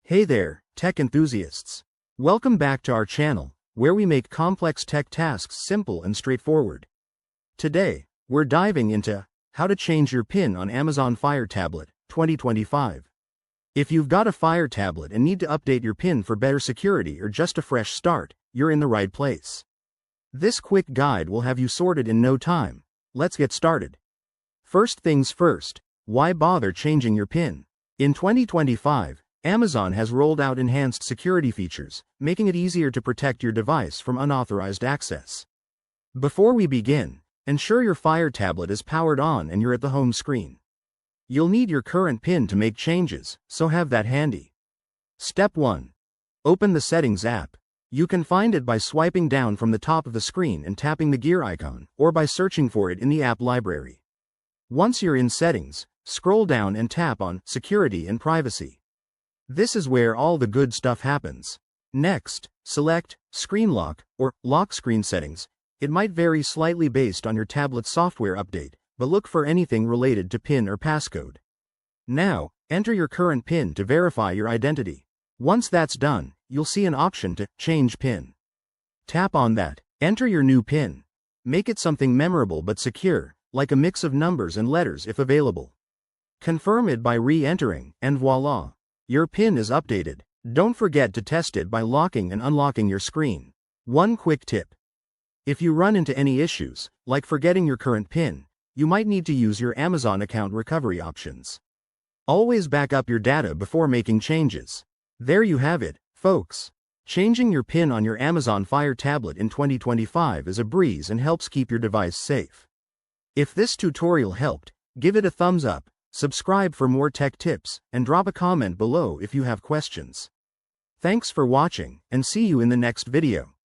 Hey there, tech enthusiasts. Welcome back to our channel, where we make complex tech tasks simple and straightforward. Today, we're diving into how to change your PIN on Amazon Fire Tablet 2025. If you've got a Fire Tablet and need to update your PIN for better security or just a fresh start, you're in the right place. This quick guide will have you sorted in no time. Let's get started. First things first, why bother changing your PIN? In 2025, Amazon has rolled out enhanced security features, making it easier to protect your device from unauthorized access. Before we begin, ensure your Fire Tablet is powered on and you're at the home screen. You'll need your current PIN to make changes, so have that handy. Step 1. Open the Settings app. You can find it by swiping down from the top of the screen and tapping the gear icon, or by searching for it in the app library. Once you're in Settings, scroll down and tap on Security and Privacy. This is where all the good stuff happens. Next, select Screen Lock or Lock Screen Settings. It might vary slightly based on your tablet's software update, but look for anything related to PIN or passcode. Now, enter your current PIN to verify your identity. Once that's done, you'll see an option to Change PIN. Tap on that. Enter your new PIN. Make it something memorable but secure, like a mix of numbers and letters if available. Confirm it by re-entering, and voila! Your PIN is updated. Don't forget to test it by locking and unlocking your screen. One quick tip. If you run into any issues, like forgetting your current PIN, you might need to use your Amazon account recovery options. Always back up your data before making changes. There you have it, folks. Changing your PIN on your Amazon Fire Tablet in 2025 is a breeze and helps keep your device safe. If this tutorial helped, give it a thumbs up. Subscribe for more tech tips, and drop a comment below if you have questions. Thanks for watching, and see you in the next video.